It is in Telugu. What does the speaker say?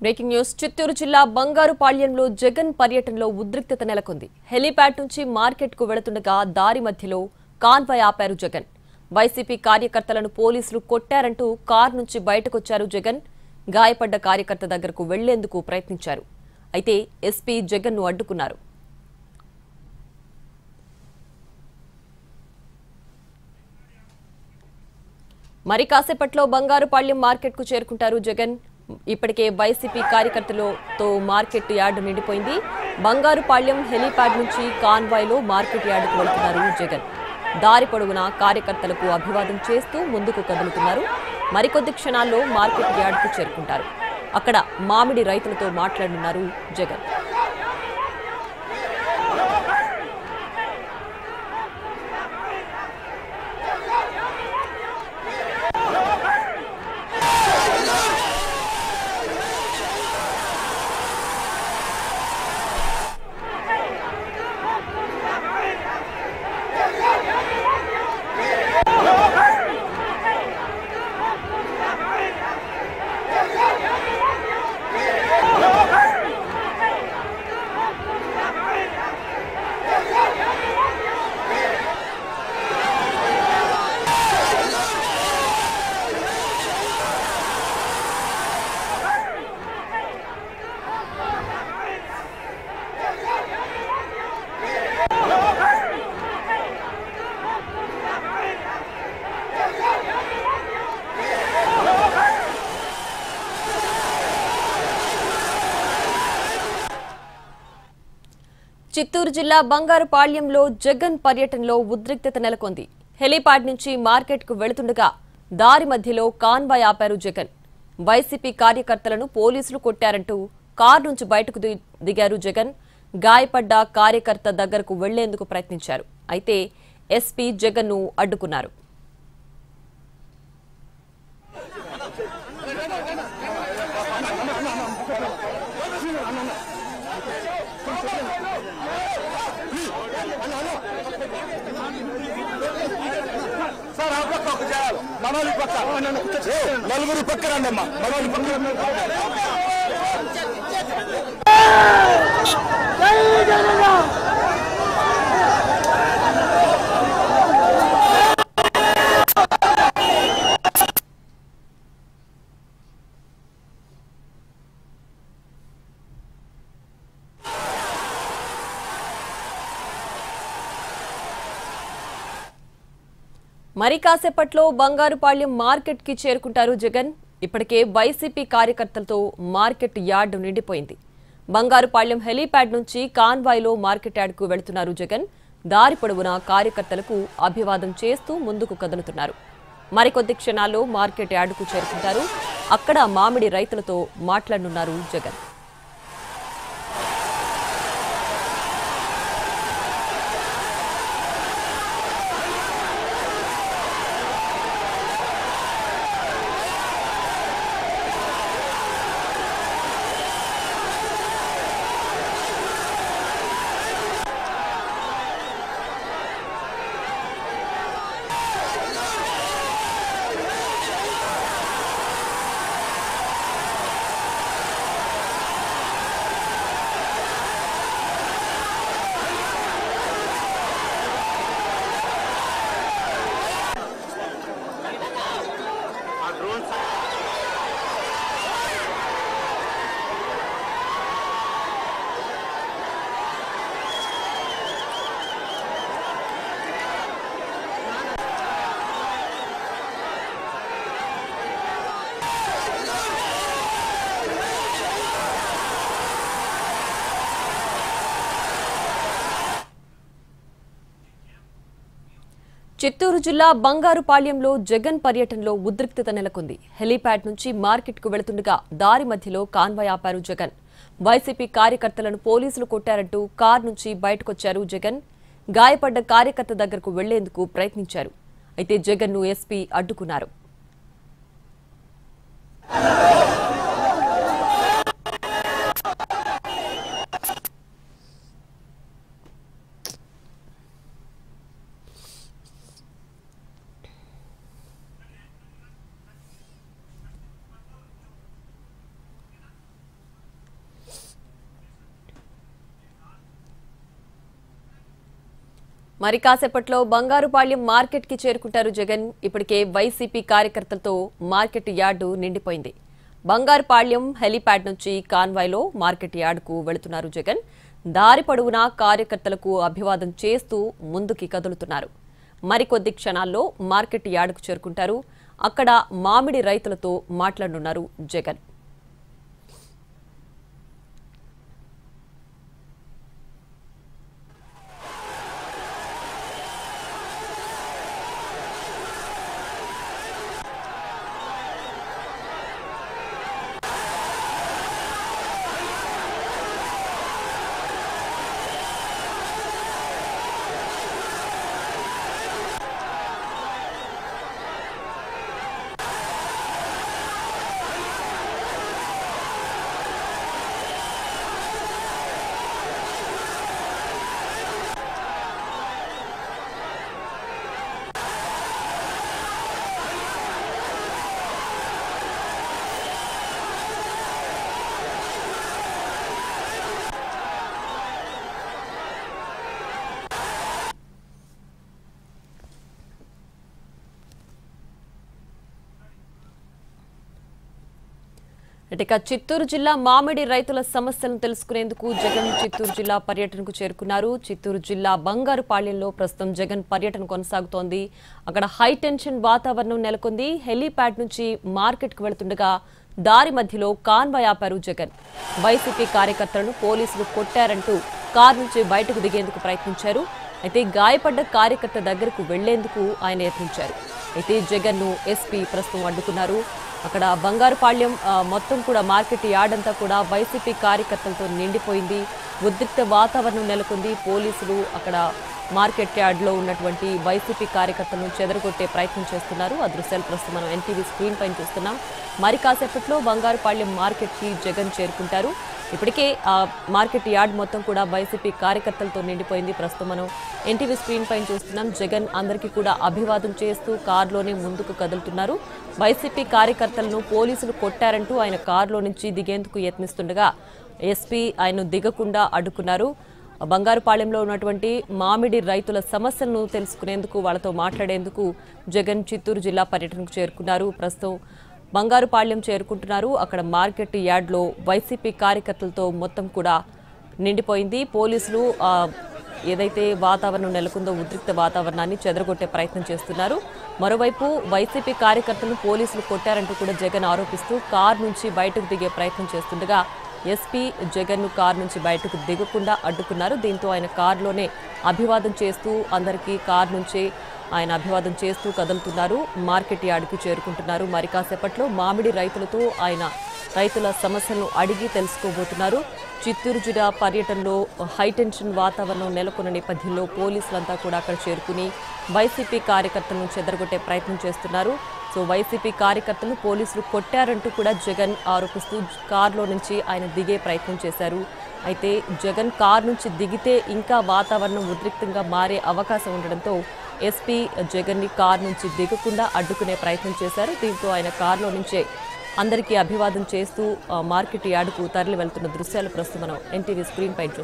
బ్రేకింగ్ న్యూస్ చిత్తూరు జిల్లా బంగారుపాళ్యంలో జగన్ పర్యటనలో ఉద్రిక్తత నెలకొంది. హెలీప్యాడ్ నుంచి మార్కెట్ కు వెళుతుండగా దారి మధ్యలో కాన్వాయ్ ఆపారు జగన్. వైసీపీ కార్యకర్తలను పోలీసులు కొట్టారంటూ కార్ నుంచి బయటకొచ్చారు జగన్. గాయపడ్డ కార్యకర్త దగ్గరకు వెళ్లేందుకు ప్రయత్నించారు. అయితే ఎస్పీ జగన్ ను అడ్డుకున్నారు. మరి కాసేపట్లో బంగారుపాళ్యం మార్కెట్ కు చేరుకుంటారు జగన్. ఇప్పటికే వైసీపీ కార్యకర్తలతో మార్కెట్ యార్డు నిండిపోయింది. బంగారుపాళ్యం హెలీప్యాడ్ నుంచి కాన్వాయ్లో మార్కెట్ యార్డుకు వెళ్తున్నారు జగన్. దారి పొడవునా కార్యకర్తలకు అభివాదం చేస్తూ ముందుకు కదులుతున్నారు. మరికొద్ది క్షణాల్లో మార్కెట్ యార్డుకు చేరుకుంటారు. అక్కడ మామిడి రైతులతో మాట్లాడనున్నారు జగన్. చిత్తూరు జిల్లా బంగారుపాళ్యంలో జగన్ పర్యటనలో ఉద్రిక్తత నెలకొంది. హెలీప్యాడ్ నుంచి మార్కెట్ కు వెళుతుండగా దారి మధ్యలో కాన్వాయ్ ఆపారు జగన్. వైసీపీ కార్యకర్తలను పోలీసులు కొట్టారంటూ కారు నుంచి బయటకు దిగారు జగన్. గాయపడ్డ కార్యకర్త దగ్గరకు వెళ్లేందుకు ప్రయత్నించారు. అయితే ఎస్పీ జగన్ ను అడ్డుకున్నారు. మనోళ్ళు పక్క నలుగురు పక్క రండి అమ్మా. మనోళ్ళు పక్క మరి కాసేపట్లో బంగారుపాళ్యం మార్కెట్ కి చేరుకుంటారు జగన్. ఇప్పటికే వైసీపీ కార్యకర్తలతో మార్కెట్ యార్డు నిండిపోయింది. బంగారుపాళ్యం హెలీప్యాడ్ నుంచి కాన్వాయ్లో మార్కెట్ యార్డుకు వెళుతున్నారు జగన్. దారి పొడవునా కార్యకర్తలకు అభివాదం చేస్తూ ముందుకు కదులుతున్నారు. మరికొద్ది క్షణాల్లో మార్కెట్ యార్డుకు చేరుకుంటారు. అక్కడ మామిడి రైతులతో మాట్లాడనున్నారు జగన్. చిత్తూరు జిల్లా బంగారుపాళ్యంలో జగన్ పర్యటనలో ఉద్రిక్తత నెలకొంది. హెలీప్యాడ్ నుంచి మార్కెట్ కు వెళుతుండగా దారి మధ్యలో కాన్వాయ్ ఆపారు జగన్. వైసీపీ కార్యకర్తలను పోలీసులు కొట్టారంటూ కార్ నుంచి బయటకొచ్చారు జగన్. గాయపడ్డ కార్యకర్త దగ్గరకు వెళ్లేందుకు ప్రయత్నించారు. అయితే జగన్ ను ఎస్పీ అడ్డుకున్నారు. మరి కాసేపట్లో బంగారుపాళ్యం మార్కెట్ కి చేరుకుంటారు జగన్. ఇప్పటికే వైసీపీ కార్యకర్తలతో మార్కెట్ యార్డు నిండిపోయింది. బంగారుపాళ్యం హెలీప్యాడ్ నుంచి కాన్వాయ్లో మార్కెట్ యార్డుకు వెళుతున్నారు జగన్. దారి పొడవునా కార్యకర్తలకు అభివాదం చేస్తూ ముందుకి కదులుతున్నారు. మరికొద్ది క్షణాల్లో మార్కెట్ యార్డుకు చేరుకుంటారు. అక్కడ మామిడి రైతులతో మాట్లాడనున్నారు జగన్. ఇక చిత్తూరు జిల్లా మామిడి రైతుల సమస్యలను తెలుసుకునేందుకు జగన్ చిత్తూరు జిల్లా పర్యటనకు చేరుకున్నారు. చిత్తూరు జిల్లా బంగారుపాళ్యంలో ప్రస్తుతం జగన్ పర్యటన కొనసాగుతోంది. అక్కడ హై టెన్షన్ వాతావరణం నెలకొంది. హెలీప్యాడ్ నుంచి మార్కెట్ కు వెళుతుండగా దారి మధ్యలో కాన్వాయ్ ఆపారు జగన్. వైసీపీ కార్యకర్తలను పోలీసులు కొట్టారంటూ కారు నుంచి బయటకు దిగేందుకు ప్రయత్నించారు. అయితే గాయపడ్డ కార్యకర్త దగ్గరకు వెళ్లేందుకు ఆయన యత్నించారు. అయితే జగన్ ను ఎస్పీ ప్రస్తుతం అడ్డుకున్నారు. అక్కడ బంగారుపాళ్యం మొత్తం కూడా మార్కెట్ యార్డ్ అంతా కూడా వైసీపీ కార్యకర్తలతో నిండిపోయింది. ఉద్రిక్త వాతావరణం నెలకొంది. పోలీసులు అక్కడ మార్కెట్ యార్డ్లో ఉన్నటువంటి వైసీపీ కార్యకర్తలను చెదరగొట్టే ప్రయత్నం చేస్తున్నారు. ఆ దృశ్యాలు ప్రస్తుతం మనం ఎన్టీవీ స్క్రీన్ పైన చూస్తున్నాం. మరి కాసేపట్లో బంగారుపాళ్యం మార్కెట్కి జగన్ చేరుకుంటారు. ఇప్పటికే ఆ మార్కెట్ యార్డ్ మొత్తం కూడా వైసీపీ కార్యకర్తలతో నిండిపోయింది. ప్రస్తుతం మనం ఎన్టీవీ స్క్రీన్ పైన చూస్తున్నాం. జగన్ అందరికీ కూడా అభివాదం చేస్తూ కారులోనే ముందుకు కదులుతున్నారు. వైసీపీ కార్యకర్తలను పోలీసులు కొట్టారంటూ ఆయన కారులో నుంచి దిగేందుకు యత్నిస్తుండగా ఎస్పీ ఆయన దిగకుండా అడ్డుకున్నారు. బంగారుపాళ్యంలో ఉన్నటువంటి మామిడి రైతుల సమస్యలను తెలుసుకునేందుకు వాళ్ళతో మాట్లాడేందుకు జగన్ చిత్తూరు జిల్లా పర్యటనకు చేరుకున్నారు. ప్రస్తుతం బంగారుపాళ్యం చేరుకుంటున్నారు. అక్కడ మార్కెట్ యార్డ్లో వైసీపీ కార్యకర్తలతో మొత్తం కూడా నిండిపోయింది. పోలీసులు ఏదైతే వాతావరణం నెలకొందో ఉద్రిక్త వాతావరణాన్ని చెదరగొట్టే ప్రయత్నం చేస్తున్నారు. మరోవైపు వైసీపీ కార్యకర్తలను పోలీసులు కొట్టారంటూ కూడా జగన్ ఆరోపిస్తూ కారు నుంచి బయటకు దిగే ప్రయత్నం చేస్తుండగా ఎస్పీ జగన్ ను కారు నుంచి బయటకు దిగకుండా అడ్డుకున్నారు. దీంతో ఆయన కారులోనే అభివాదం చేస్తూ అందరికీ కారు నుంచి ఆయన అభివాదం చేస్తూ కదులుతున్నారు. మార్కెట్ యార్డుకు చేరుకుంటున్నారు. మరి కాసేపట్లో మామిడి రైతులతో ఆయన రైతుల సమస్యలను అడిగి తెలుసుకోబోతున్నారు. చిత్తూరు జిల్లా పర్యటనలో హైటెన్షన్ వాతావరణం నెలకొన్న నేపథ్యంలో పోలీసులంతా కూడా అక్కడ చేరుకుని వైసీపీ కార్యకర్తలను చెదరగొట్టే ప్రయత్నం చేస్తున్నారు. సో వైసీపీ కార్యకర్తలను పోలీసులు కొట్టారంటూ కూడా జగన్ ఆరోపిస్తూ కారులో నుంచి ఆయన దిగే ప్రయత్నం చేశారు. అయితే జగన్ కారు నుంచి దిగితే ఇంకా వాతావరణం ఉద్రిక్తంగా మారే అవకాశం ఉండడంతో ఎస్పీ జగన్ ని కారు నుంచి దిగకుండా అడ్డుకునే ప్రయత్నం చేశారు. దీంతో ఆయన కారులో నుంచే అందరికీ అభివాదం చేస్తూ మార్కెట్ యార్డుకు తరలి వెళ్తున్న దృశ్యాలు ప్రస్తుతం మనం ఎన్టీవీ స్క్రీన్ పైన చూస్తున్నాం.